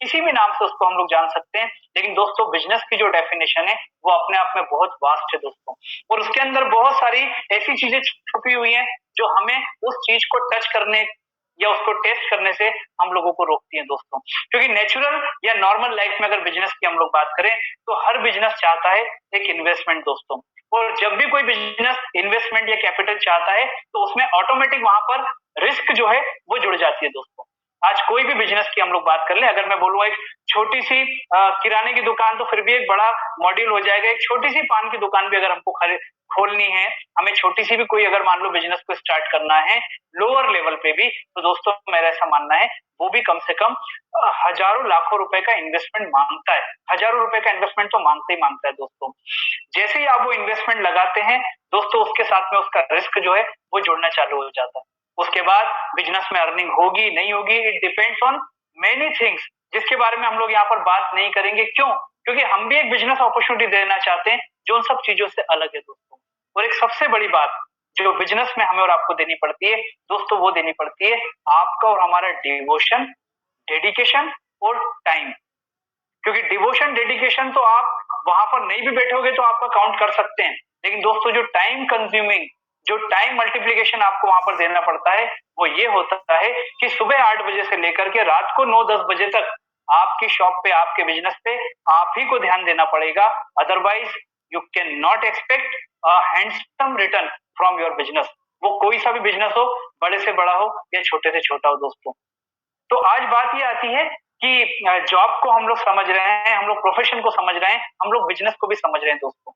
किसी भी नाम से उसको हम लोग जान सकते हैं, लेकिन दोस्तों बिजनेस की जो डेफिनेशन है वो अपने आप में बहुत वास्ट है दोस्तों, और उसके अंदर बहुत सारी ऐसी चीजें छुपी हुई हैं जो हमें उस चीज को टच करने या उसको टेस्ट करने से हम लोगों को रोकती है दोस्तों। क्योंकि नेचुरल या नॉर्मल लाइफ में अगर बिजनेस की हम लोग बात करें तो हर बिजनेस चाहता है एक इन्वेस्टमेंट दोस्तों, और जब भी कोई बिजनेस इन्वेस्टमेंट या कैपिटल चाहता है तो उसमें ऑटोमेटिक वहां पर रिस्क जो है वो जुड़ जाती है दोस्तों। आज कोई भी बिजनेस की हम लोग बात कर ले, अगर मैं बोलूँ एक छोटी सी किराने की दुकान तो फिर भी एक बड़ा मॉड्यूल हो जाएगा, एक छोटी सी पान की दुकान भी अगर हमको खोलनी है, हमें छोटी सी भी कोई अगर मान लो बिजनेस को स्टार्ट करना है लोअर लेवल पे भी, तो दोस्तों मेरा ऐसा मानना है वो भी कम से कम हजारों लाखों रुपए का इन्वेस्टमेंट मांगता है। हजारों रुपए का इन्वेस्टमेंट तो मांगता ही है दोस्तों। जैसे ही आप वो इन्वेस्टमेंट लगाते हैं दोस्तों, उसके साथ में उसका रिस्क जो है वो जुड़ना चालू हो जाता है। उसके बाद बिजनेस में अर्निंग होगी नहीं होगी, it depends on many things, जिसके बारे में हम लोग यहाँ पर बात नहीं करेंगे। क्यों? क्योंकि हम भी एक बिजनेस अपॉर्चुनिटी देना चाहते हैं जो उन सब चीजों से अलग है दोस्तों। और एक सबसे बड़ी बात जो बिजनेस में हमें और आपको देनी पड़ती है दोस्तों, वो देनी पड़ती है आपका और हमारा डिवोशन, डेडिकेशन और टाइम। क्योंकि डिवोशन डेडिकेशन तो आप वहां पर नहीं भी बैठोगे तो आपका काउंट कर सकते हैं, लेकिन दोस्तों जो टाइम कंज्यूमिंग, जो टाइम मल्टीप्लीकेशन आपको वहां पर देना पड़ता है वो ये होता है कि सुबह 8 बजे से लेकर के रात को 9-10 बजे तक आपकी शॉप पे, आपके बिजनेस पे आप ही को ध्यान देना पड़ेगा। Otherwise you can not expect a handsome return from your business. वो कोई सा भी बिजनेस हो, बड़े से बड़ा हो या छोटे से छोटा हो दोस्तों। तो आज बात ये आती है कि जॉब को हम लोग समझ रहे हैं, हम लोग प्रोफेशन को समझ रहे हैं, हम लोग बिजनेस को भी समझ रहे हैं दोस्तों।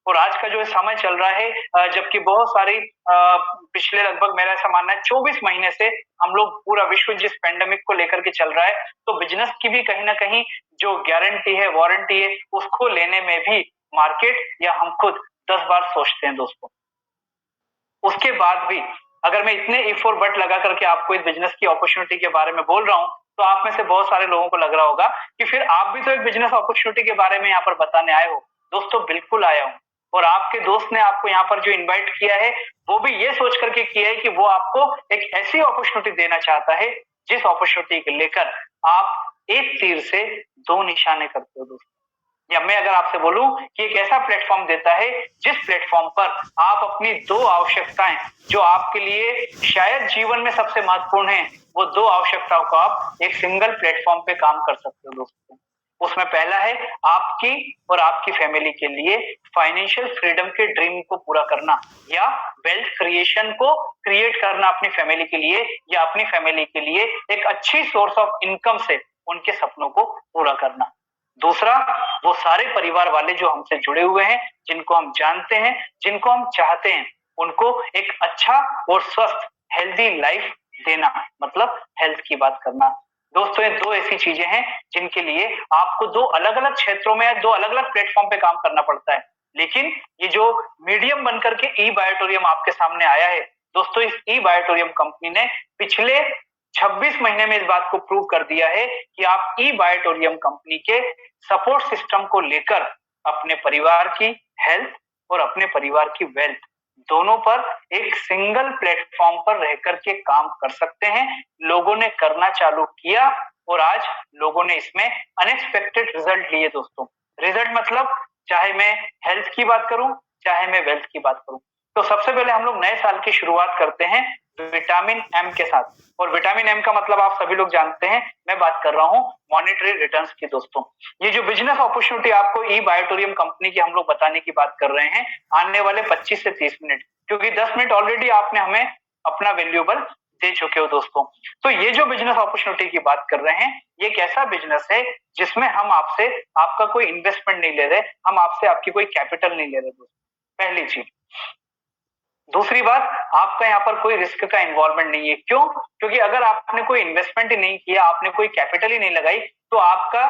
और आज का जो समय चल रहा है, जबकि बहुत सारी पिछले लगभग मेरा ऐसा मानना है 24 महीने से हम लोग पूरा विश्व जिस पेंडेमिक को लेकर के चल रहा है, तो बिजनेस की भी कहीं ना कहीं जो गारंटी है, वारंटी है, उसको लेने में भी मार्केट या हम खुद 10 बार सोचते हैं दोस्तों। उसके बाद भी अगर मैं इतने इफ और बट लगा करके आपको इस बिजनेस की अपॉर्चुनिटी के बारे में बोल रहा हूं, तो आप में से बहुत सारे लोगों को लग रहा होगा कि फिर आप भी तो एक बिजनेस अपॉर्चुनिटी के बारे में यहाँ पर बताने आए हो। दोस्तों बिल्कुल आया हूं, और आपके दोस्त ने आपको यहाँ पर जो इनवाइट किया है वो भी ये सोच करके किया है कि वो आपको एक ऐसी अपॉर्चुनिटी देना चाहता है जिस अपॉर्चुनिटी को लेकर आप एक तीर से दो निशाने करते हो दोस्तों। या मैं अगर आपसे बोलूं कि एक ऐसा प्लेटफॉर्म देता है जिस प्लेटफॉर्म पर आप अपनी दो आवश्यकताएं जो आपके लिए शायद जीवन में सबसे महत्वपूर्ण है, वो दो आवश्यकताओं को आप एक सिंगल प्लेटफॉर्म पे काम कर सकते हो दोस्तों। उसमें पहला है आपकी और आपकी फैमिली के लिए फाइनेंशियल फ्रीडम के ड्रीम को पूरा करना, या वेल्थ क्रिएशन को क्रिएट करना अपनी फैमिली के लिए, या अपनी फैमिली के लिए एक अच्छी सोर्स ऑफ इनकम से उनके सपनों को पूरा करना। दूसरा, वो सारे परिवार वाले जो हमसे जुड़े हुए हैं, जिनको हम जानते हैं, जिनको हम चाहते हैं, उनको एक अच्छा और स्वस्थ हेल्दी लाइफ देना, मतलब हेल्थ की बात करना। दोस्तों ये दो ऐसी चीजें हैं जिनके लिए आपको दो अलग अलग क्षेत्रों में, दो अलग अलग प्लेटफॉर्म पे काम करना पड़ता है। लेकिन ये जो मीडियम बनकर के ई बायोटोरियम आपके सामने आया है दोस्तों, इस ई बायोटोरियम कंपनी ने पिछले 26 महीने में इस बात को प्रूव कर दिया है कि आप ई बायोटोरियम कंपनी के सपोर्ट सिस्टम को लेकर अपने परिवार की हेल्थ और अपने परिवार की वेल्थ दोनों पर एक सिंगल प्लेटफॉर्म पर रह करके काम कर सकते हैं। लोगों ने करना चालू किया और आज लोगों ने इसमें अनएक्सपेक्टेड रिजल्ट लिए दोस्तों। रिजल्ट मतलब चाहे मैं हेल्थ की बात करूं, चाहे मैं वेल्थ की बात करूं। तो सबसे पहले हम लोग नए साल की शुरुआत करते हैं विटामिन एम के साथ, और विटामिन एम का मतलब आप सभी लोग जानते हैं, मैं बात कर रहा हूं मॉनेटरी रिटर्न्स की दोस्तों। ये जो बिजनेस अपॉर्चुनिटी आपको ई बायोटोरियम कंपनी की हम लोग बताने की बात कर रहे हैं, आने वाले 25 से 30 मिनट, क्योंकि 10 मिनट ऑलरेडी आपने हमें अपना वैल्यूएबल दे चुके हो दोस्तों। तो ये जो बिजनेस अपॉर्चुनिटी की बात कर रहे हैं, ये एक ऐसा बिजनेस है जिसमें हम आपसे आपका कोई इन्वेस्टमेंट नहीं ले रहे, हम आपसे आपकी कोई कैपिटल नहीं ले रहे दोस्तों, पहली चीज। दूसरी बात, आपका यहाँ पर कोई रिस्क का इन्वॉल्वमेंट नहीं है। क्यों? क्योंकि अगर आपने कोई इन्वेस्टमेंट ही नहीं किया, आपने कोई कैपिटल ही नहीं लगाई, तो आपका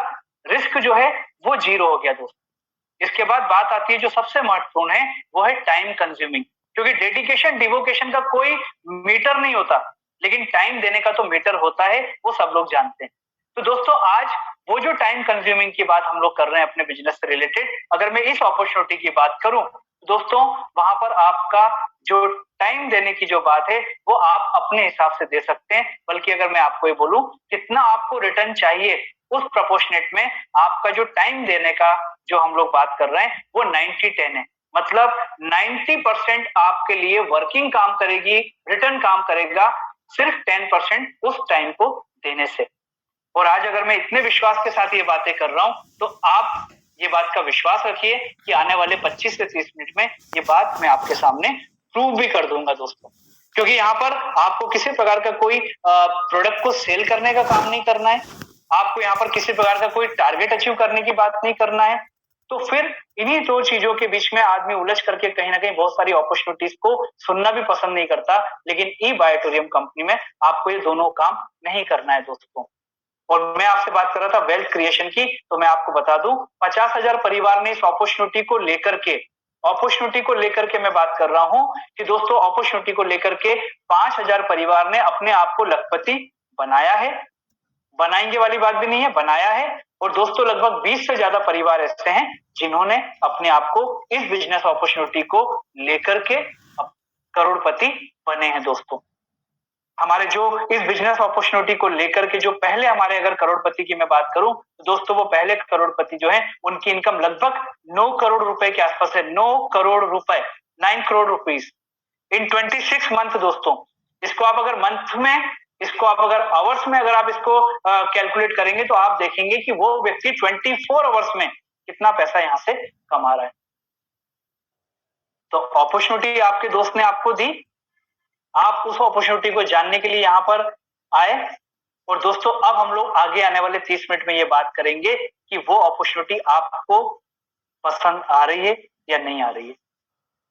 रिस्क जो है वो जीरो हो गया दोस्तों। इसके बाद बात आती है जो सबसे महत्वपूर्ण है, वो है टाइम कंज्यूमिंग। क्योंकि डेडिकेशन डिवोकेशन का कोई मीटर नहीं होता, लेकिन टाइम देने का तो मीटर होता है, वो सब लोग जानते हैं। तो दोस्तों आज वो जो टाइम कंज्यूमिंग की बात हम लोग कर रहे हैं अपने बिजनेस से रिलेटेड, अगर मैं इस अपॉर्चुनिटी की बात करूं दोस्तों, वहां पर आपका जो टाइम देने की जो बात है वो आप अपने हिसाब से दे सकते हैं। बल्कि अगर मैं आपको ये बोलूं कितना आपको रिटर्न चाहिए, उस प्रोपोर्शनेट में आपका जो टाइम देने का जो हम लोग बात कर रहे हैं वो 90-10 है। मतलब 90% आपके लिए वर्किंग काम करेगी, रिटर्न काम करेगा, सिर्फ 10% उस टाइम को देने से। और आज अगर मैं इतने विश्वास के साथ ये बातें कर रहा हूं तो आप ये बात का विश्वास रखिए कि आने वाले 25 से 30 मिनट में ये बात मैं आपके सामने प्रूव भी कर दूंगा दोस्तों। क्योंकि यहाँ पर आपको किसी प्रकार का कोई प्रोडक्ट को सेल करने का काम नहीं करना है, आपको यहाँ पर किसी प्रकार का कोई टारगेट अचीव करने की बात नहीं करना है। तो फिर इन्हीं दो चीजों के बीच में आदमी उलझ करके कहीं ना कहीं बहुत सारी अपॉर्चुनिटीज को सुनना भी पसंद नहीं करता। लेकिन ई बायोटोरियम कंपनी में आपको ये दोनों काम नहीं करना है दोस्तों। और मैं आपसे बात कर रहा था वेल्थ क्रिएशन की, तो मैं आपको बता दूं 50,000 परिवार ने इस अपॉर्चुनिटी को लेकर के मैं बात कर रहा हूं कि दोस्तों अपॉर्चुनिटी को लेकर के 5,000 परिवार ने अपने आप को लखपति बनाया है, बनाएंगे वाली बात भी नहीं है, बनाया है। और दोस्तों लगभग 20 से ज्यादा परिवार ऐसे हैं जिन्होंने अपने आप को इस बिजनेस अपॉर्चुनिटी को लेकर के करोड़पति बने हैं दोस्तों। हमारे जो इस बिजनेस अपॉर्चुनिटी को लेकर के जो पहले हमारे अगर करोड़पति की मैं बात करूं तो दोस्तों वो पहले करोड़पति जो है उनकी इनकम लगभग 9 करोड़ रुपए के आसपास है। 9 करोड़ रुपए, 9 करोड़ रुपीस इन 26 मंथ दोस्तों। इसको आप अगर मंथ में, इसको आप अगर आवर्स में अगर आप इसको कैलकुलेट करेंगे तो आप देखेंगे कि वो व्यक्ति 24 आवर्स में कितना पैसा यहां से कमा रहा है। तो अपॉर्चुनिटी आपके दोस्त ने आपको दी, आप उस अपॉर्चुनिटी को जानने के लिए यहां पर आए। और दोस्तों अब हम लोग आगे आने वाले 30 मिनट में ये बात करेंगे कि वो अपॉर्चुनिटी आपको पसंद आ रही है या नहीं आ रही है।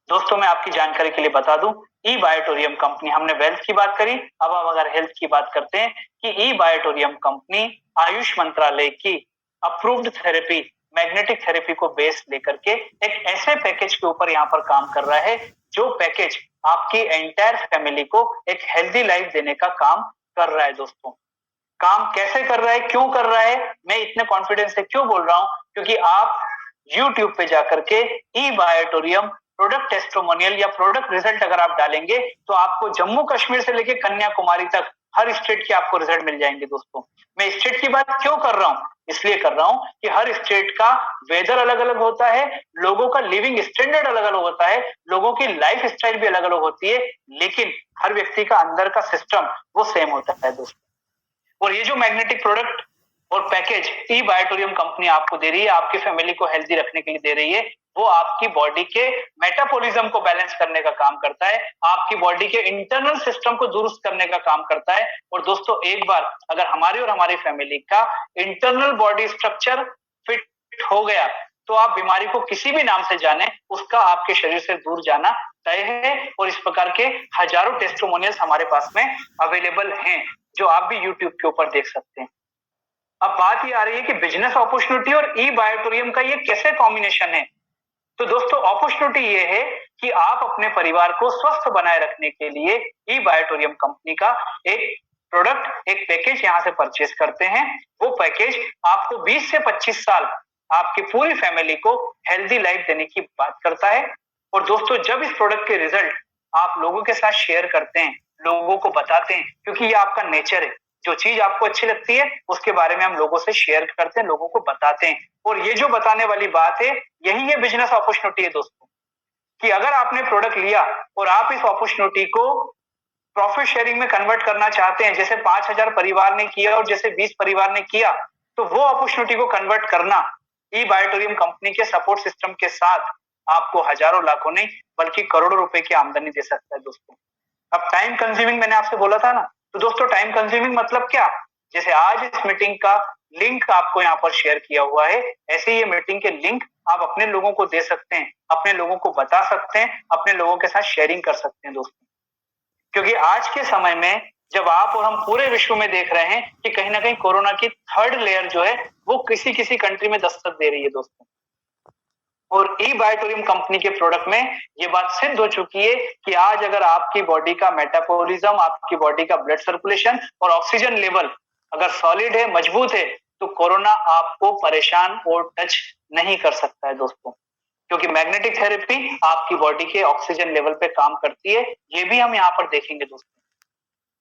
दोस्तों मैं आपकी जानकारी के लिए बता दूं, ई बायोटोरियम कंपनी, हमने वेल्थ की बात करी, अब हम अगर हेल्थ की बात करते हैं कि ई बायोटोरियम कंपनी आयुष मंत्रालय की अप्रूव्ड थेरेपी, मैग्नेटिक थेरेपी को बेस लेकर के एक ऐसे पैकेज के ऊपर यहाँ पर काम कर रहा है जो पैकेज आपकी एंटायर फैमिली को एक हेल्दी लाइफ देने का काम कर रहा है दोस्तों। काम कैसे कर रहा है, क्यों कर रहा है, मैं इतने कॉन्फिडेंस से क्यों बोल रहा हूं, क्योंकि आप YouTube पे जाकर के ई बायोटोरियम प्रोडक्ट टेस्टिमोनियल या प्रोडक्ट रिजल्ट अगर आप डालेंगे तो आपको जम्मू कश्मीर से लेकर कन्याकुमारी तक हर स्टेट के आपको रिजल्ट मिल जाएंगे दोस्तों। मैं स्टेट की बात क्यों कर रहा हूं, इसलिए कर रहा हूं कि हर स्टेट का वेदर अलग अलग होता है, लोगों का लिविंग स्टैंडर्ड अलग अलग होता है, लोगों की लाइफ स्टाइल भी अलग अलग होती है, लेकिन हर व्यक्ति का अंदर का सिस्टम वो सेम होता है दोस्तों। और ये जो मैग्नेटिक प्रोडक्ट और पैकेज ई बायोटोरियम कंपनी आपको दे रही है, आपकी फैमिली को हेल्दी रखने के लिए दे रही है, वो आपकी बॉडी के मेटाबॉलिज्म को बैलेंस करने का काम करता है, आपकी बॉडी के इंटरनल सिस्टम को दुरुस्त करने का काम करता है। और दोस्तों एक बार अगर हमारी और हमारी फैमिली का इंटरनल बॉडी स्ट्रक्चर फिट हो गया तो आप बीमारी को किसी भी नाम से जाने, उसका आपके शरीर से दूर जाना तय है। और इस प्रकार के हजारों टेस्टिमोनियल्स हमारे पास में अवेलेबल हैं जो आप भी यूट्यूब के ऊपर देख सकते हैं। अब बात ये आ रही है कि बिजनेस अपॉर्चुनिटी और ई बायोटोरियम का ये कैसे कॉम्बिनेशन है। तो दोस्तों अपॉर्चुनिटी ये है कि आप अपने परिवार को स्वस्थ बनाए रखने के लिए ई बायोटोरियम कंपनी का एक प्रोडक्ट, एक पैकेज यहां से परचेज करते हैं। वो पैकेज आपको 20 से 25 साल आपकी पूरी फैमिली को हेल्दी लाइफ देने की बात करता है। और दोस्तों जब इस प्रोडक्ट के रिजल्ट आप लोगों के साथ शेयर करते हैं, लोगों को बताते हैं, क्योंकि ये आपका नेचर है, जो चीज आपको अच्छी लगती है उसके बारे में हम लोगों से शेयर करते हैं, लोगों को बताते हैं। और ये जो बताने वाली बात है, यही ये बिजनेस अपॉर्चुनिटी है दोस्तों, कि अगर आपने प्रोडक्ट लिया और आप इस अपॉर्चुनिटी को प्रॉफिट शेयरिंग में कन्वर्ट करना चाहते हैं, जैसे 5,000 परिवार ने किया और जैसे 20 परिवार ने किया, तो वो अपॉर्चुनिटी को कन्वर्ट करना ई बायोटोरियम कंपनी के सपोर्ट सिस्टम के साथ आपको हजारों लाखों नहीं बल्कि करोड़ों रुपए की आमदनी दे सकता है दोस्तों। अब टाइम कंज्यूमिंग मैंने आपसे बोला था ना, तो दोस्तों टाइम कंज्यूमिंग मतलब क्या, जैसे आज इस मीटिंग का लिंक आपको यहाँ पर शेयर किया हुआ है, ऐसे ही ये मीटिंग के लिंक आप अपने लोगों को दे सकते हैं, अपने लोगों को बता सकते हैं, अपने लोगों के साथ शेयरिंग कर सकते हैं दोस्तों। क्योंकि आज के समय में जब आप और हम पूरे विश्व में देख रहे हैं कि कहीं ना कहीं कोरोना की थर्ड लेयर जो है वो किसी किसी कंट्री में दस्तक दे रही है दोस्तों। और ई बायोटोरियम कंपनी के प्रोडक्ट में ये बात सिद्ध हो चुकी है कि आज अगर आपकी बॉडी का मेटाबॉलिज्म, आपकी बॉडी का ब्लड सर्कुलेशन और ऑक्सीजन लेवल अगर सॉलिड है, मजबूत है, तो कोरोना आपको परेशान और टच नहीं कर सकता है दोस्तों। क्योंकि मैग्नेटिक थेरेपी आपकी बॉडी के ऑक्सीजन लेवल पे काम करती है, ये भी हम यहाँ पर देखेंगे दोस्तों।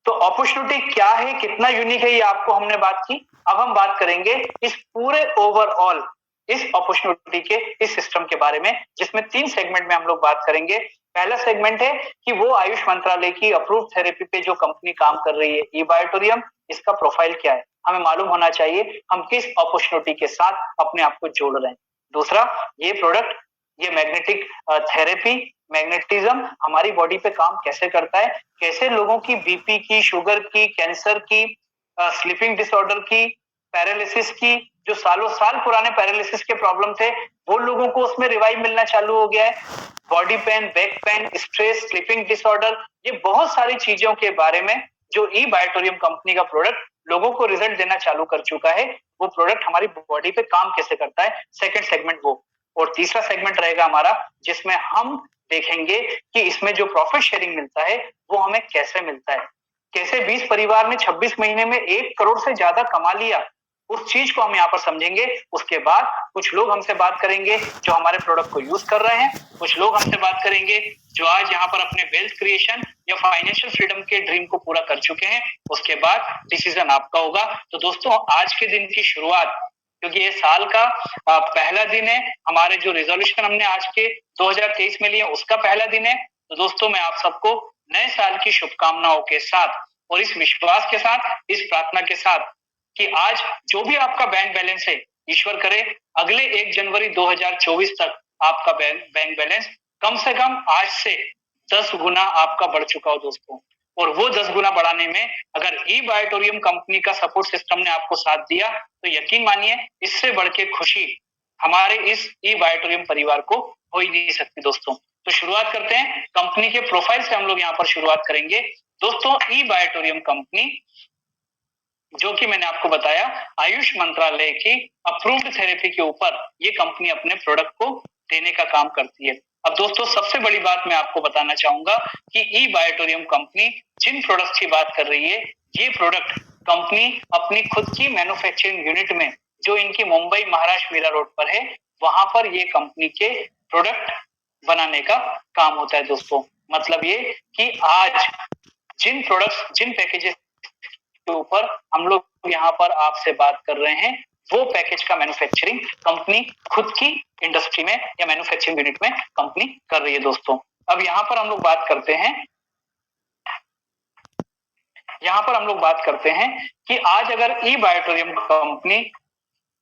तो अपॉर्चुनिटी क्या है, कितना यूनिक है, ये आपको हमने बात की। अब हम बात करेंगे इस पूरे ओवरऑल इस अपॉर्चुनिटी के इस सिस्टम के बारे में, जिसमें 3 सेगमेंट में हम लोग बात करेंगे। पहला सेगमेंट है कि वो आयुष मंत्रालय की अप्रूव्ड थेरेपी पे जो कंपनी काम कर रही है ई बायोटोरियम, इसका प्रोफाइल क्या है, हमें मालूम होना चाहिए हम किस अपॉर्चुनिटी के साथ अपने आप को जोड़ रहे हैं। दूसरा, ये प्रोडक्ट, ये मैग्नेटिक थेरेपी, मैग्नेटिज्म हमारी बॉडी पे काम कैसे करता है, कैसे लोगों की बीपी की, शुगर की, कैंसर की, स्लीपिंग डिसऑर्डर की, पैरालिसिस की, जो सालों साल पुराने पैरालिसिस के प्रॉब्लम थे वो लोगों को उसमें रिवाइव मिलना चालू हो गया है। Body pain, back pain, stress, sleeping disorder, ये बहुत सारी चीजों के बारे में जो ई बायोटोरियम कंपनी का प्रोडक्ट लोगों को रिजल्ट देना चालू कर चुका है, वो प्रोडक्ट हमारी बॉडी पे काम कैसे करता है, सेकंड सेगमेंट वो। और तीसरा सेगमेंट रहेगा हमारा जिसमें हम देखेंगे कि इसमें जो प्रॉफिट शेयरिंग मिलता है वो हमें कैसे मिलता है, कैसे 20 परिवार ने 26 महीने में 1 करोड़ से ज्यादा कमा लिया, उस चीज को हम यहाँ पर समझेंगे। उसके बाद कुछ लोग हमसे बात करेंगे जो हमारे प्रोडक्ट को यूज कर रहे हैं, कुछ लोग हमसे बात करेंगे जो आज यहाँ पर अपने वेल्थ क्रिएशन या फाइनेंशियल फ्रीडम के ड्रीम को पूरा कर चुके हैं। उसके बाद डिसीजन आपका होगा। तो दोस्तों, आज के दिन की शुरुआत, क्योंकि ये साल का पहला दिन है, हमारे जो रिजोल्यूशन हमने आज के 2023 में लिए उसका पहला दिन है। तो दोस्तों, मैं आप सबको नए साल की शुभकामनाओं के साथ और इस विश्वास के साथ, इस प्रार्थना के साथ कि आज जो भी आपका बैंक बैलेंस है, ईश्वर करे अगले 1 जनवरी 2024 तक आपका बैंक बैलेंस कम से कम आज से 10 गुना आपका बढ़ चुका हो दोस्तों। और वो 10 गुना बढ़ाने में अगर ई बायोटोरियम कंपनी का सपोर्ट सिस्टम ने आपको साथ दिया तो यकीन मानिए इससे बढ़ के खुशी हमारे इस ई बायोटोरियम परिवार को हो ही नहीं सकती दोस्तों। तो शुरुआत करते हैं कंपनी के प्रोफाइल से, हम लोग यहाँ पर शुरुआत करेंगे दोस्तों। ई बायोटोरियम कंपनी, जो कि मैंने आपको बताया आयुष मंत्रालय की अप्रूव्ड थेरेपी के ऊपर ये कंपनी अपने प्रोडक्ट को देने का काम करती है। अब दोस्तों, सबसे बड़ी बात मैं आपको बताना चाहूंगा कि ई बायोटोरियम कंपनी जिन प्रोडक्ट की बात कर रही है, ये प्रोडक्ट कंपनी अपनी खुद की मैन्युफैक्चरिंग यूनिट में, जो इनकी मुंबई महाराष्ट्र मीरा रोड पर है, वहां पर ये कंपनी के प्रोडक्ट बनाने का काम होता है दोस्तों। मतलब ये कि आज जिन प्रोडक्ट्स, जिन पैकेजेस के ऊपर हम लोग यहाँ पर आपसे बात कर रहे हैं, वो पैकेज का मैन्युफैक्चरिंग कंपनी खुद की इंडस्ट्री में या मैन्युफैक्चरिंग यूनिट में कंपनी कर रही है दोस्तों। अब यहाँ पर हम लोग बात करते हैं कि आज अगर ई बायोटोरियम कंपनी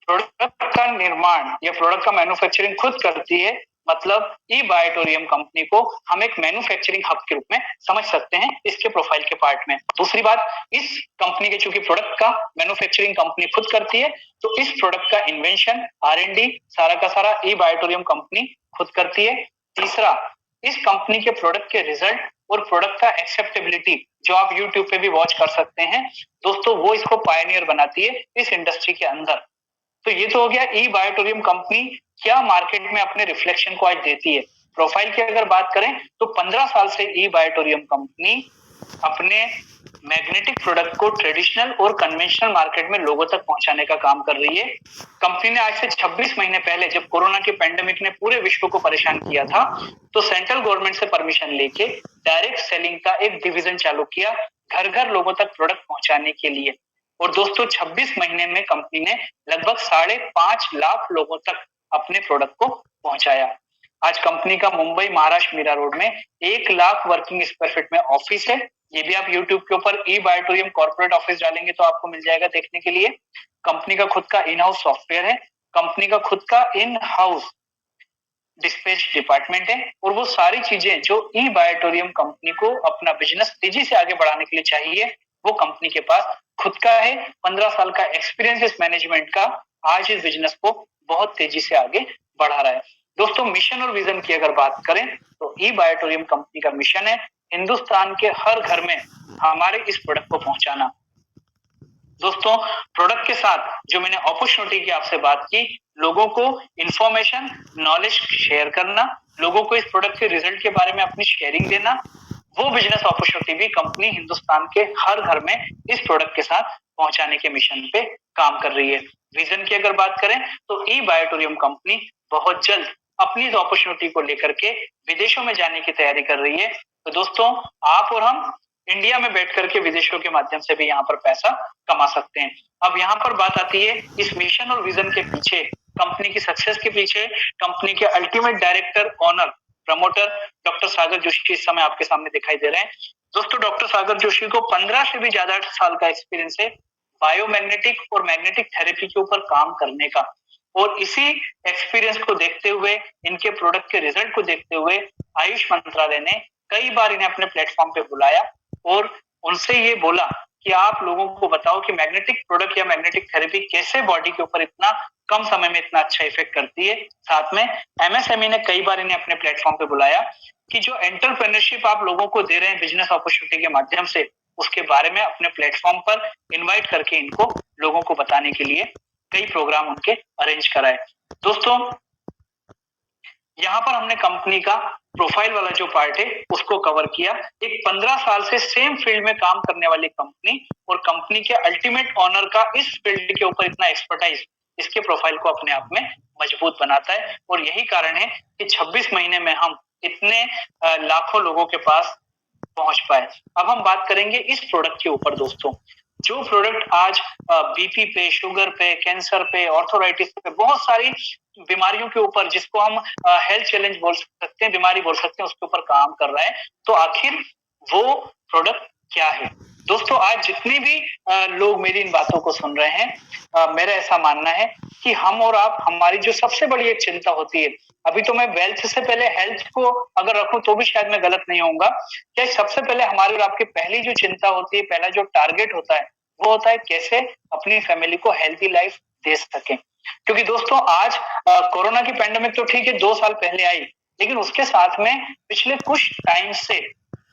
प्रोडक्ट का निर्माण या प्रोडक्ट का मैन्युफैक्चरिंग खुद करती है, मतलब ई बायोटोरियम कंपनी को हम एक मैन्युफैक्चरिंग हब के रूप में समझ सकते हैं इसके प्रोफाइल के पार्ट में। दूसरी बात, इस कंपनी के चूंकि प्रोडक्ट का मैन्युफैक्चरिंग कंपनी खुद करती है, तो इस प्रोडक्ट का इन्वेंशन, R&D सारा का सारा ई बायोटोरियम कंपनी खुद करती है। तीसरा, इस कंपनी के प्रोडक्ट के रिजल्ट और प्रोडक्ट का एक्सेप्टेबिलिटी जो आप यूट्यूब पे भी वॉच कर सकते हैं दोस्तों, वो इसको पायनियर बनाती है इस इंडस्ट्री के अंदर। तो ये तो हो गया ई बायोटोरियम कंपनी क्या मार्केट में अपने रिफ्लेक्शन को आज देती है। प्रोफाइल की अगर बात करें तो 15 साल से ई बायोटोरियम कंपनी अपने मैग्नेटिक प्रोडक्ट को ट्रेडिशनल और कन्वेंशनल मार्केट में लोगों तक पहुंचाने का काम कर रही है। कंपनी ने आज से 26 महीने पहले, जब कोरोना के पेंडेमिक ने पूरे विश्व को परेशान किया था, तो सेंट्रल गवर्नमेंट से परमिशन लेके डायरेक्ट सेलिंग का एक डिवीजन चालू किया, घर घर लोगों तक प्रोडक्ट पहुंचाने के लिए। और दोस्तों, 26 महीने में कंपनी ने लगभग 5.5 लाख लोगों तक अपने प्रोडक्ट को पहुंचाया। आज कंपनी का मुंबई महाराष्ट्र मीरा रोड में 1 लाख वर्किंग स्क्वायर फीट में ऑफिस है। ये भी आप यूट्यूब के ऊपर ई बायोटोरियम कॉर्पोरेट ऑफिस डालेंगे तो आपको मिल जाएगा देखने के लिए। कंपनी का खुद का इन हाउस सॉफ्टवेयर है, कंपनी का खुद का इन हाउस डिस्पैच डिपार्टमेंट है, और वो सारी चीजें जो ई बायोटोरियम कंपनी को अपना बिजनेस तेजी से आगे बढ़ाने के लिए चाहिए, वो कंपनी के पास खुद का है। 15 साल का एक्सपीरियंस इस मैनेजमेंट का आज इस बिजनेस को बहुत तेजी से आगे बढ़ा रहा है दोस्तों। मिशन और विजन की अगर बात करें तो ई बायोटोरियम कंपनी का मिशन है हिंदुस्तान के हर घर में हमारे इस प्रोडक्ट को पहुंचाना। दोस्तों, प्रोडक्ट के साथ जो मैंने अपॉर्चुनिटी की आपसे बात की, लोगों को इंफॉर्मेशन, नॉलेज शेयर करना, लोगों को इस प्रोडक्ट के रिजल्ट के बारे में अपनी शेयरिंग देना, वो बिजनेस अपॉर्चुनिटी भी कंपनी हिंदुस्तान के हर घर में इस प्रोडक्ट के साथ पहुंचाने के मिशन पे काम कर रही है। विजन की अगर बात करें तो ई बायोटोरियम कंपनी बहुत जल्द अपनी इस अपॉर्चुनिटी को लेकर के विदेशों में जाने की तैयारी कर रही है। तो दोस्तों, आप और हम इंडिया में बैठ करके विदेशों के माध्यम से भी यहाँ पर पैसा कमा सकते हैं। अब यहाँ पर बात आती है इस मिशन और विजन के पीछे, कंपनी की सक्सेस के पीछे, कंपनी के ultimate director, owner, promoter doctor Sagar Joshi इस समय आपके सामने दिखाई दे रहे हैं। दोस्तों, डॉक्टर सागर जोशी को 15 से भी ज्यादा साल का एक्सपीरियंस है बायोमैग्नेटिक और मैग्नेटिक थेरेपी के ऊपर काम करने का। और इसी एक्सपीरियंस को देखते हुए, इनके प्रोडक्ट के रिजल्ट को देखते हुए आयुष मंत्रालय ने कई बार इन्हें अपने प्लेटफॉर्म पे बुलाया और उनसे ये बोला कि आप लोगों को बताओ कि मैग्नेटिक प्रोडक्ट या मैग्नेटिक थेरेपी कैसे बॉडी के ऊपर इतना कम समय में इतना अच्छा इफेक्ट करती है। साथ में एमएसएमई ने कई बार इन्हें अपने प्लेटफॉर्म पे बुलाया कि जो एंटरप्रेन्योरशिप आप लोगों को दे रहे हैं बिजनेस अपॉर्चुनिटी के माध्यम से, उसके बारे में अपने प्लेटफॉर्म पर इनवाइट करके इनको लोगों को बताने के लिए कई प्रोग्राम उनके अरेंज कराए। दोस्तों, यहाँ पर हमने कंपनी का प्रोफाइल वाला जो पार्ट है उसको कवर किया। एक 15 साल से सेम फील्ड में काम करने वाली कंपनी और कंपनी के अल्टीमेट ओनर का इस फील्ड के ऊपर इतना एक्सपर्टाइज इसके प्रोफाइल को अपने आप में मजबूत बनाता है। और यही कारण है कि 26 महीने में हम इतने लाखों लोगों के पास पहुंच पाए। अब हम बात करेंगे इस प्रोडक्ट के ऊपर। दोस्तों, जो प्रोडक्ट आज बीपी पे, शुगर पे, कैंसर पे, ऑर्थोराइटिस पे, बहुत सारी बीमारियों के ऊपर, जिसको हम हेल्थ चैलेंज बोल सकते हैं, बीमारी बोल सकते हैं, उसके ऊपर काम कर रहा है, तो आखिर वो प्रोडक्ट क्या है? दोस्तों, आज जितने भी लोग मेरी इन बातों को सुन रहे हैं, मेरा ऐसा मानना है कि हम और आप, हमारी जो सबसे बड़ी एक चिंता होती है, अभी तो मैं वेल्थ से पहले हेल्थ को अगर रखूं तो भी शायद मैं गलत नहीं होऊंगा, क्या सबसे पहले हमारी और आपकी पहली जो चिंता होती है, पहला जो टारगेट होता है, वो होता है कैसे अपनी फैमिली को हेल्थी लाइफ दे सकें। क्योंकि दोस्तों, आज कोरोना की पैंडेमिक तो ठीक है 2 साल पहले आई, लेकिन उसके साथ में पिछले कुछ टाइम से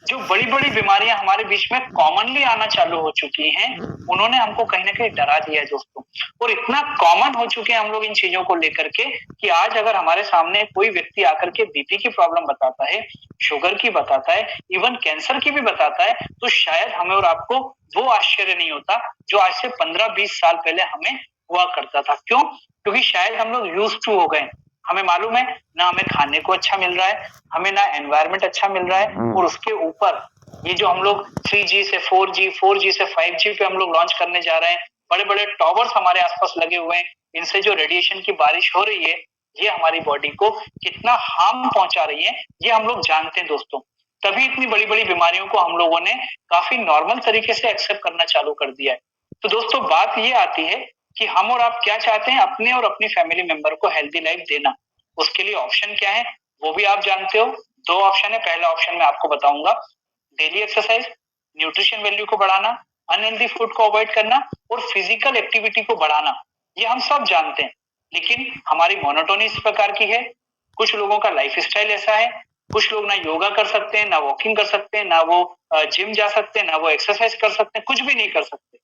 जो बड़ी बड़ी बीमारियां हमारे बीच में कॉमनली आना चालू हो चुकी हैं, उन्होंने हमको कहीं ना कहीं डरा दिया है दोस्तों। और इतना कॉमन हो चुके हैं हम लोग इन चीजों को लेकर के कि आज अगर हमारे सामने कोई व्यक्ति आकर के बीपी की प्रॉब्लम बताता है, शुगर की बताता है, इवन कैंसर की भी बताता है, तो शायद हमें और आपको वो आश्चर्य नहीं होता जो आज से 15-20 साल पहले हमें हुआ करता था। क्यों? क्योंकि शायद हम लोग यूज टू हो गए। हमें मालूम है ना, हमें खाने को अच्छा मिल रहा है, हमें ना एनवायरमेंट अच्छा मिल रहा है, और उसके ऊपर ये जो हम लोग 3G से 4G, 4G से 5G पे हम लोग लॉन्च करने जा रहे हैं, बड़े बड़े टॉवर्स हमारे आसपास लगे हुए हैं, इनसे जो रेडिएशन की बारिश हो रही है, ये हमारी बॉडी को कितना हार्म पहुंचा रही है, ये हम लोग जानते हैं दोस्तों। तभी इतनी बड़ी बड़ी बीमारियों को हम लोगों ने काफी नॉर्मल तरीके से एक्सेप्ट करना चालू कर दिया है। तो दोस्तों, बात ये आती है कि हम और आप क्या चाहते हैं अपने और अपनी फैमिली मेंबर को हेल्दी लाइफ देना। उसके लिए ऑप्शन क्या है वो भी आप जानते हो। 2 ऑप्शन है। पहला ऑप्शन मैं आपको बताऊंगा, डेली एक्सरसाइज, न्यूट्रिशन वैल्यू को बढ़ाना, अनहेल्दी फूड को अवॉइड करना और फिजिकल एक्टिविटी को बढ़ाना। ये हम सब जानते हैं, लेकिन हमारी मोनोटोनी इस प्रकार की है, कुछ लोगों का लाइफ स्टाइल ऐसा है, कुछ लोग ना योगा कर सकते हैं, ना वॉकिंग कर सकते हैं, ना वो जिम जा सकते हैं, ना वो एक्सरसाइज कर सकते हैं, कुछ भी नहीं कर सकते।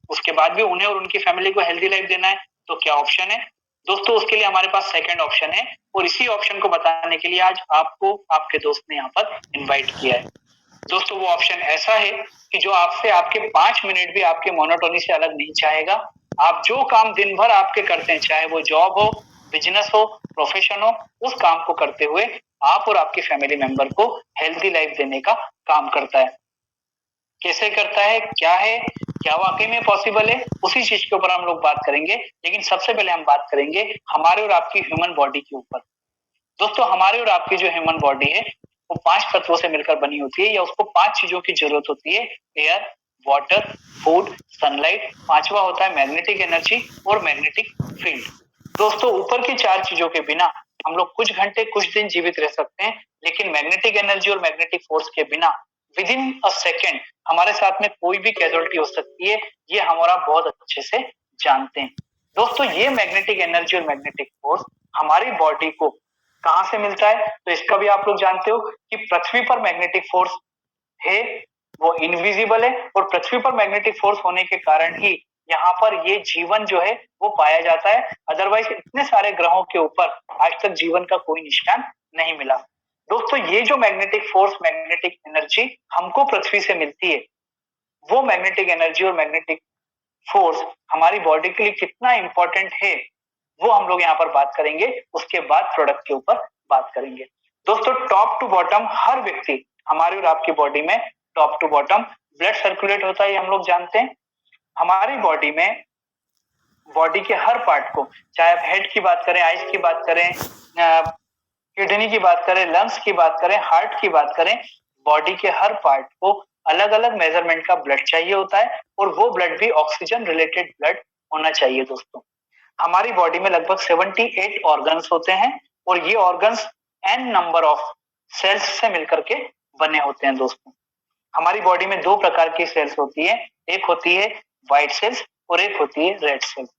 उसके बाद भी उन्हें और उनकी फैमिली को हेल्दी लाइफ देना है, तो क्या ऑप्शन है? दोस्तों, उसके लिए हमारे पास सेकंड ऑप्शन है, और इसी ऑप्शन को बताने के लिए आज आपको आपके दोस्त ने यहाँ पर इनवाइट किया है। दोस्तों, वो ऑप्शन ऐसा है कि जो आपसे आपके 5 मिनट भी आपके मोनोटोनी से अलग नहीं चाहेगा। आप जो काम दिन भर आपके करते हैं, चाहे वो जॉब हो, बिजनेस हो, प्रोफेशन हो, उस काम को करते हुए आप और आपके फैमिली मेंबर को हेल्दी लाइफ देने का काम करता है। कैसे करता है, क्या है, क्या वाकई में पॉसिबल है, उसी चीज के ऊपर हम लोग बात करेंगे। लेकिन सबसे पहले हम बात करेंगे हमारे और आपकी ह्यूमन बॉडी के ऊपर। दोस्तों, हमारी और आपकी जो ह्यूमन बॉडी है वो 5 तत्वों से मिलकर बनी होती है, या उसको 5 चीजों की जरूरत होती है। एयर, वाटर, फूड, सनलाइट, 5वां होता है मैग्नेटिक एनर्जी और मैग्नेटिक फील्ड। दोस्तों, ऊपर की 4 चीजों के बिना हम लोग कुछ घंटे, कुछ दिन जीवित रह सकते हैं, लेकिन मैग्नेटिक एनर्जी और मैग्नेटिक फोर्स के बिना विद इन अ सेकेंड हमारे साथ में कोई भी कैजुअलिटी हो सकती है। ये हम और आप बहुत अच्छे से जानते हैं। दोस्तों, ये मैग्नेटिक एनर्जी और मैग्नेटिक फोर्स हमारी बॉडी को कहां से मिलता है, तो इसका भी आप लोग जानते हो कि पृथ्वी पर मैग्नेटिक फोर्स है, वो इनविजिबल है, और पृथ्वी पर मैग्नेटिक फोर्स होने के कारण ही यहाँ पर ये जीवन जो है वो पाया जाता है। अदरवाइज इतने सारे ग्रहों के ऊपर आज तक जीवन का कोई निशान नहीं मिला। दोस्तों, ये जो मैग्नेटिक फोर्स, मैग्नेटिक एनर्जी हमको पृथ्वी से मिलती है, वो मैग्नेटिक एनर्जी और मैग्नेटिक फोर्स हमारी बॉडी के लिए कितना इंपॉर्टेंट है, वो हम लोग यहाँ पर बात करेंगे। उसके बाद प्रोडक्ट के ऊपर बात करेंगे। दोस्तों, टॉप टू बॉटम हर व्यक्ति हमारी और आपकी बॉडी में top to bottom blood circulate होता है, ये हम लोग जानते हैं। हमारी बॉडी में बॉडी के हर पार्ट को, चाहे आप हेड की बात करें, आइज की बात करें, किडनी की बात करें, लंग्स की बात करें, हार्ट की बात करें, बॉडी के हर पार्ट को अलग अलग मेजरमेंट का ब्लड चाहिए होता है, और वो ब्लड भी ऑक्सीजन रिलेटेड ब्लड होना चाहिए दोस्तों। हमारी बॉडी में लगभग 78 ऑर्गन्स होते हैं, और ये organs n number of cells से मिलकर के बने होते हैं दोस्तों। हमारी बॉडी में दो प्रकार की सेल्स होती है, एक होती है व्हाइट सेल्स और एक होती है रेड सेल्स।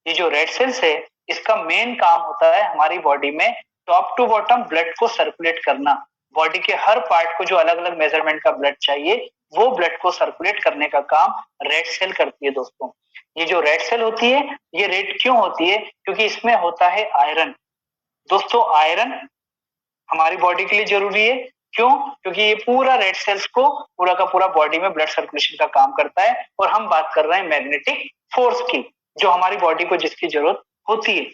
ये जो रेड सेल्स है, इसका मेन काम होता है हमारी बॉडी में टॉप टू बॉटम ब्लड को सर्कुलेट करना। बॉडी के हर पार्ट को जो अलग अलग मेजरमेंट का ब्लड चाहिए, वो ब्लड को सर्कुलेट करने का काम रेड सेल करती है दोस्तों। ये जो रेड सेल होती है, ये रेड क्यों होती है? क्योंकि इसमें होता है आयरन। दोस्तों आयरन हमारी बॉडी के लिए जरूरी है, क्यों? क्योंकि ये पूरा रेड सेल्स को पूरा का पूरा बॉडी में ब्लड सर्कुलेशन का काम करता है। और हम बात कर रहे हैं मैग्नेटिक फोर्स की, जो हमारी बॉडी को जिसकी जरूरत होती है।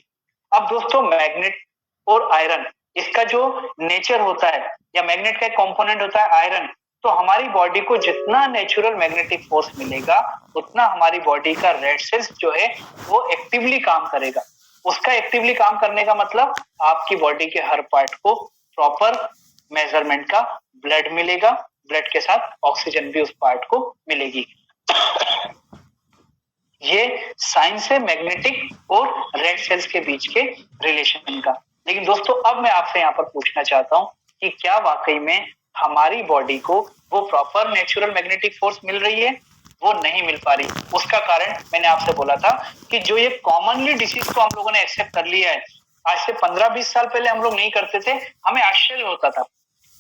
अब दोस्तों मैग्नेट और आयरन, इसका जो नेचर होता है, या मैग्नेट का एक कंपोनेंट होता है आयरन, तो हमारी बॉडी को जितना नेचुरल मैग्नेटिक फोर्स मिलेगा, उतना हमारी बॉडी का रेड सेल्स जो है वो एक्टिवली काम करेगा। उसका एक्टिवली काम करने का मतलब आपकी बॉडी के हर पार्ट को प्रॉपर मेजरमेंट का ब्लड मिलेगा, ब्लड के साथ ऑक्सीजन भी उस पार्ट को मिलेगी। ये साइंस है मैग्नेटिक और रेड सेल्स के बीच के रिलेशन का। लेकिन दोस्तों अब मैं आपसे यहाँ पर पूछना चाहता हूँ कि क्या वाकई में हमारी बॉडी को वो प्रॉपर नेचुरल मैग्नेटिक फोर्स मिल रही है? वो नहीं मिल पा रही। उसका कारण मैंने आपसे बोला था कि जो ये कॉमनली डिसीज को हम लोगों ने एक्सेप्ट कर लिया है, आज से 15-20 साल पहले हम लोग नहीं करते थे, हमें आश्चर्य होता था।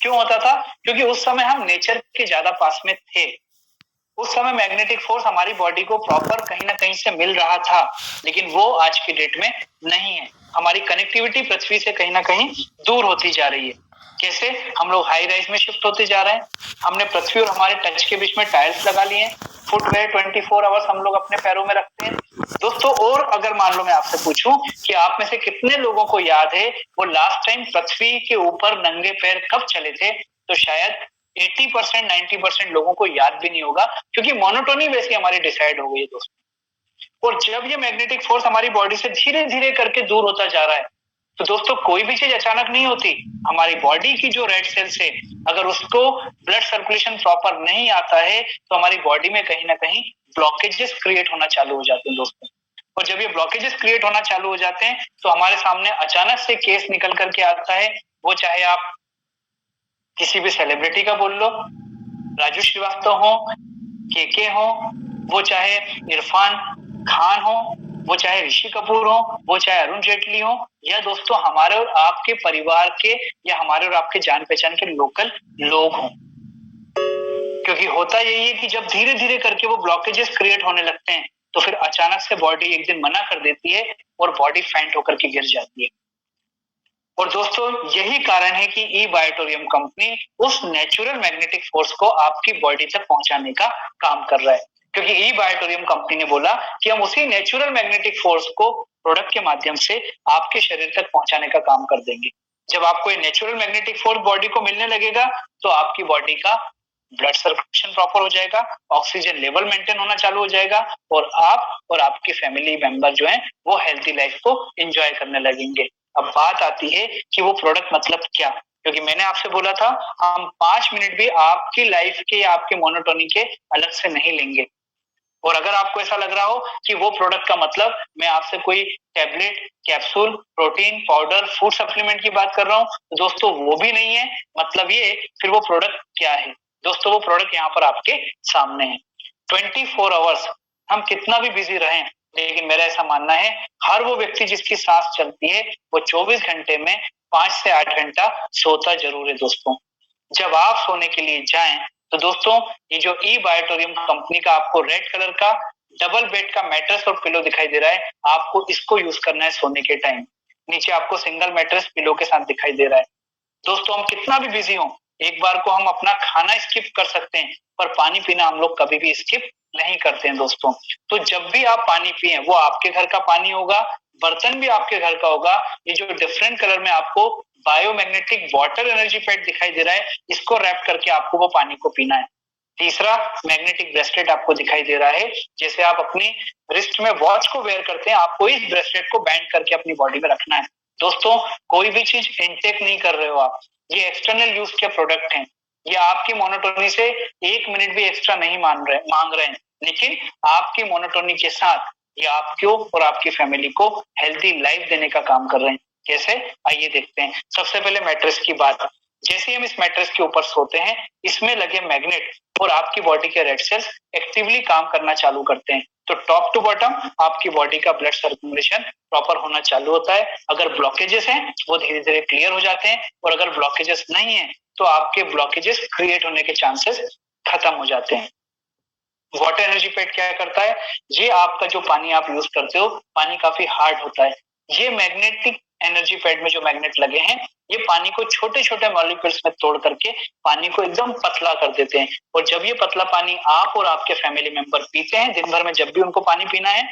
क्यों होता था? क्योंकि उस समय हम नेचर के ज्यादा पास में थे। उस समय मैग्नेटिक फोर्स हमारी बॉडी को प्रॉपर कहीं ना कहीं से मिल रहा था, लेकिन वो आज की डेट में नहीं है। हमारी कनेक्टिविटी पृथ्वी से कहीं ना कहीं दूर होती जा रही है। कैसे? हम लोग हाई राइज में शिफ्ट होते जा रहे हैं, हमने पृथ्वी और हमारे टच के बीच में टाइल्स लगा लिए हैं, फुटवेयर 24 आवर्स हम लोग अपने पैरों में रखते हैं दोस्तों। और अगर मान लो मैं आपसे पूछूं कि आप में से कितने लोगों को याद है वो लास्ट टाइम पृथ्वी के ऊपर नंगे पैर कब चले थे, तो शायद 80% 90% लोगों को याद भी नहीं होगा, क्योंकि मोनोटोनी वैसी हमारी डिसाइड हो गई है दोस्तों। और जब ये मैग्नेटिक फोर्स हमारी बॉडी से धीरे धीरे करके दूर होता जा रहा है, तो दोस्तों कोई भी चीज अचानक नहीं होती। हमारी बॉडी की जो रेड सेल्स है, अगर उसको ब्लड सर्कुलेशन प्रॉपर नहीं आता है, तो हमारी बॉडी में कहीं ना कहीं ब्लॉकेजेस क्रिएट होना चालू हो जाते हैं दोस्तों। और जब ये ब्लॉकेजेस क्रिएट होना चालू हो जाते हैं, तो हमारे सामने अचानक से केस निकल करके आता है। वो चाहे आप किसी भी सेलिब्रिटी का बोल लो, राजू श्रीवास्तव हो, के हो, वो चाहे इरफान खान हो, वो चाहे ऋषि कपूर हो, वो चाहे अरुण जेटली हो, या दोस्तों हमारे और आपके परिवार के या हमारे और आपके जान पहचान के लोकल लोग हों। क्योंकि होता यही है कि जब धीरे धीरे करके वो ब्लॉकेजेस क्रिएट होने लगते हैं, तो फिर अचानक से बॉडी एक दिन मना कर देती है और बॉडी फेंट होकर के गिर जाती है। और दोस्तों यही कारण है कि ई बायोटोरियम कंपनी उस नेचुरल मैग्नेटिक फोर्स को आपकी बॉडी तक पहुंचाने का काम कर रहा है। क्योंकि ई बायोटोरियम कंपनी ने बोला कि हम उसी नेचुरल मैग्नेटिक फोर्स को प्रोडक्ट के माध्यम से आपके शरीर तक पहुंचाने का काम कर देंगे। जब आपको ये नेचुरल मैग्नेटिक फोर्स बॉडी को मिलने लगेगा, तो आपकी बॉडी का ब्लड सर्कुलेशन प्रॉपर हो जाएगा, ऑक्सीजन लेवल मेंटेन होना चालू हो जाएगा, और आप और आपकी फैमिली मेंबर जो है वो हेल्थी लाइफ को एंजॉय करने लगेंगे। अब बात आती है कि वो प्रोडक्ट मतलब क्या? क्योंकि मैंने आपसे बोला था हम 5 मिनट भी आपकी लाइफ के या आपके मोनोटोनी के अलग से नहीं लेंगे। और अगर आपको ऐसा लग रहा हो कि वो प्रोडक्ट का मतलब मैं आपसे कोई tablet, capsule, protein powder, food supplement की बात कर रहा हूँ, तो दोस्तों वो भी नहीं है। मतलब ये फिर वो प्रोडक्ट क्या है? दोस्तों वो प्रोडक्ट यहाँ पर आपके सामने है। 24 आवर्स हम कितना भी बिजी रहें, लेकिन मेरा ऐसा मानना है हर वो व्यक्ति जिसकी सांस चलती है वो 24 घंटे में 5 से 8 घंटा सोता जरूर है दोस्तों। जब आप सोने के लिए जाएं, तो दोस्तों ये जो ई बायोटोरियम कंपनी का आपको रेड कलर का डबल बेड का मैट्रेस और पिलो दिखाई दे रहा है, आपको इसको यूज करना है सोने के टाइम। नीचे आपको सिंगल मैट्रेस पिलो के साथ दिखाई दे रहा है। दोस्तों हम कितना भी बिजी हो, एक बार को हम अपना खाना स्किप कर सकते हैं, पर पानी पीना हम लोग कभी भी स्किप नहीं करते हैं दोस्तों। तो जब भी आप पानी पिए, वो आपके घर का पानी होगा, बर्तन भी आपके घर का होगा। ये जो डिफरेंट कलर में आपको बायोमैग्नेटिक वाटर एनर्जी पैड दिखाई दे रहा है, इसको रैप करके आपको वो पानी को पीना है। तीसरा मैग्नेटिक ब्रेसलेट आपको दिखाई दे रहा है, जैसे आप अपनी रिस्ट में वॉच को वेयर करते हैं, आपको इस ब्रेसलेट को बैंड करके अपनी बॉडी में रखना है। दोस्तों कोई भी चीज इनटेक नहीं कर रहे हो आप, ये एक्सटर्नल यूज के प्रोडक्ट हैं, ये आपकी मोनोटोनी से 1 मिनट भी एक्स्ट्रा नहीं मांग रहे हैं, लेकिन आपकी मोनोटोनी के साथ ये आपको और आपकी फैमिली को हेल्थी लाइफ देने का काम कर रहे हैं। कैसे, आइए देखते हैं। सबसे पहले मैट्रेस की बात। जैसे ही हम इस मैट्रेस के ऊपर सोते हैं, इसमें लगे मैग्नेट और आपकी बॉडी के रेड सेल्स एक्टिवली काम करना चालू करते हैं, तो टॉप टू बॉटम आपकी बॉडी का ब्लड सर्कुलेशन प्रॉपर होना चालू होता है। अगर ब्लॉकेजेस हैं वो धीरे धीरे क्लियर हो जाते हैं, और अगर ब्लॉकेजेस नहीं है तो आपके ब्लॉकेजेस क्रिएट होने के चांसेस खत्म हो जाते हैं। वाटर एनर्जी पैड क्या करता है, ये आपका जो पानी आप यूज करते हो, पानी काफी हार्ड होता है, ये मैग्नेटिक एनर्जी पैड में जो मैग्नेट लगे हैं, ये पानी को छोटे छोटे मॉलिक्यूल्स में तोड़ करके पानी को एकदम पतला कर देते हैं। और जब ये पतला पानी आप और आपके फैमिली मेंबर पीते हैं दिन भर में, जब भी उनको पानी पीना है,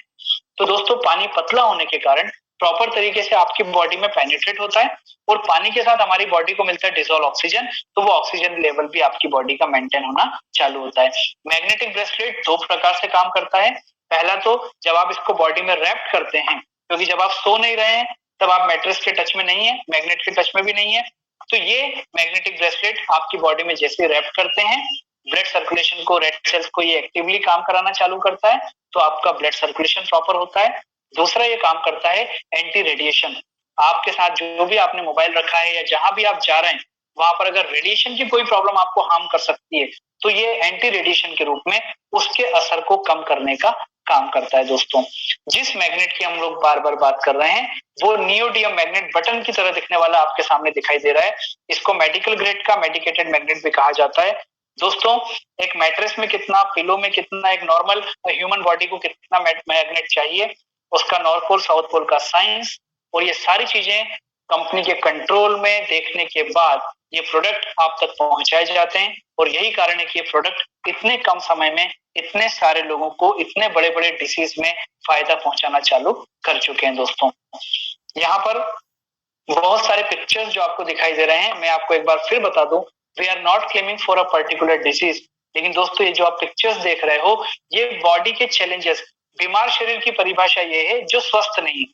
तो दोस्तों पानी पतला होने के कारण प्रॉपर तरीके से आपकी बॉडी में पेनिट्रेट होता है, और पानी के साथ हमारी बॉडी को मिलता है डिसॉल्व ऑक्सीजन, तो वो ऑक्सीजन लेवल भी आपकी बॉडी का मेंटेन होना चालू होता है। मैग्नेटिक ब्रेसलेट 2 प्रकार से काम करता है। पहला तो जब आप इसको बॉडी में रैप करते हैं, क्योंकि जब आप सो नहीं रहे हैं तब आप मैट्रेस के टच में नहीं है, मैग्नेट के टच में भी नहीं है, तो ये मैग्नेटिक ब्रेसलेट आपकी बॉडी में जैसे रैप करते हैं, ब्लड सर्कुलेशन को, रेड सेल्स को ये एक्टिवली काम कराना चालू करता है, तो आपका ब्लड सर्कुलेशन प्रॉपर होता है। दूसरा ये काम करता है एंटी रेडिएशन। आपके साथ जो भी आपने मोबाइल रखा है या जहां भी आप जा रहे हैं, वहां पर अगर रेडिएशन की कोई प्रॉब्लम आपको हार्म कर सकती है, तो ये एंटी रेडिएशन के रूप में उसके असर को कम करने का काम करता है। दोस्तों जिस मैग्नेट की हम लोग बार बार बात कर रहे हैं, वो नियोडियम मैग्नेट बटन की तरह दिखने वाला आपके सामने दिखाई दे रहा है। इसको मेडिकल ग्रेड का मेडिकेटेड मैग्नेट भी कहा जाता है। दोस्तों एक मैट्रेस में कितना, पिलो में कितना, एक नॉर्मल ह्यूमन बॉडी को कितना मैग्नेट चाहिए, उसका नॉर्थ पोल साउथ पोल का साइंस, और ये सारी चीजें कंपनी के कंट्रोल में देखने के बाद ये प्रोडक्ट आप तक पहुंचाए जाते हैं। और यही कारण है कि ये प्रोडक्ट इतने कम समय में इतने सारे लोगों को इतने बड़े बड़े डिसीज में फायदा पहुंचाना चालू कर चुके हैं। दोस्तों यहाँ पर बहुत सारे पिक्चर्स जो आपको दिखाई दे रहे हैं, मैं आपको एक बार फिर बता दूं, we are not claiming for a particular disease, लेकिन दोस्तों ये जो आप पिक्चर्स देख रहे हो, ये बॉडी के चैलेंजेस, बीमार शरीर की परिभाषा ये है जो स्वस्थ नहीं,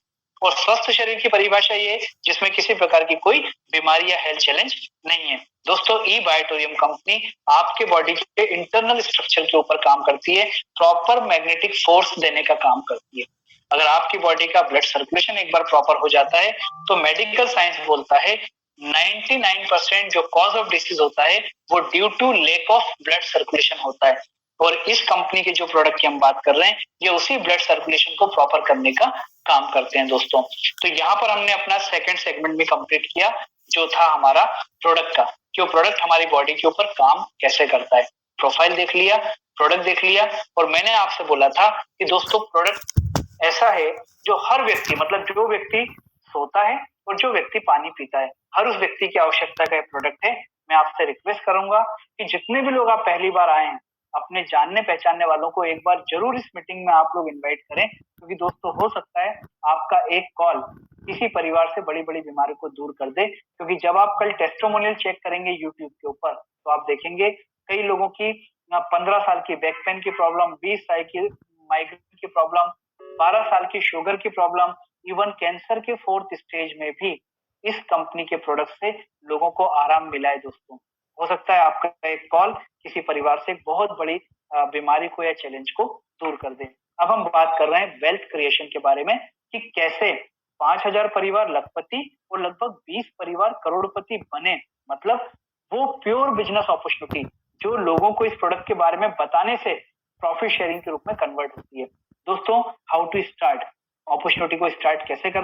और स्वस्थ शरीर की परिभाषा ये है जिसमें किसी प्रकार की कोई बीमारी या हेल्थ चैलेंज नहीं है। दोस्तों ई बायोटोरियम कंपनी आपके बॉडी के इंटरनल स्ट्रक्चर के ऊपर काम करती है, प्रॉपर मैग्नेटिक फोर्स देने का काम करती है। अगर आपकी बॉडी का ब्लड सर्कुलेशन एक बार प्रॉपर हो जाता है, तो मेडिकल साइंस बोलता है 99% जो कॉज ऑफ डिसीज होता है वो due to lack of blood circulation होता है। और इस कंपनी के जो प्रोडक्ट की हम बात कर रहे हैं, ये उसी ब्लड सर्कुलेशन को प्रॉपर करने का काम करते हैं। दोस्तों तो यहाँ पर हमने अपना सेकंड सेगमेंट भी कंप्लीट किया, जो था हमारा प्रोडक्ट का, कि वो प्रोडक्ट हमारी बॉडी के ऊपर काम कैसे करता है। प्रोफाइल देख लिया, प्रोडक्ट देख लिया, और मैंने आपसे बोला था कि दोस्तों प्रोडक्ट ऐसा है जो हर व्यक्ति, मतलब जो व्यक्ति सोता है और जो व्यक्ति पानी पीता है, हर उस व्यक्ति की आवश्यकता का प्रोडक्ट है। मैं आपसे रिक्वेस्ट करूंगा कि जितने भी लोग आप पहली बार आए हैं, अपने जानने पहचानने वालों को एक बार जरूर इस मीटिंग में आप लोग इनवाइट करें, क्योंकि दोस्तों हो सकता है आपका एक कॉल किसी परिवार से बड़ी बड़ी बीमारी को दूर कर दे। क्योंकि जब आप कल टेस्टिमोनियल चेक करेंगे यूट्यूब के ऊपर, तो आप देखेंगे कई लोगों की 15 साल की बैक पेन की प्रॉब्लम, 20 साल की माइग्रेन की प्रॉब्लम, 12 साल की शुगर की प्रॉब्लम, इवन कैंसर के 4th स्टेज में भी इस कंपनी के प्रोडक्ट से लोगों को आराम मिला है। दोस्तों हो सकता है आपका एक कॉल किसी परिवार से एक बहुत बड़ी बीमारी को या चैलेंज को दूर कर दे। अब हम बात कर रहे हैं वेल्थ क्रिएशन के बारे में, कि कैसे 5000 परिवार लखपति और लगभग 20 परिवार करोड़पति बने। मतलब वो प्योर बिजनेस अपॉर्चुनिटी जो लोगों को इस प्रोडक्ट के बारे में बताने से प्रॉफिट शेयरिंग के रूप में कन्वर्ट होती है। दोस्तों हाउ टू स्टार्ट, अपॉर्चुनिटी को स्टार्ट कैसे करना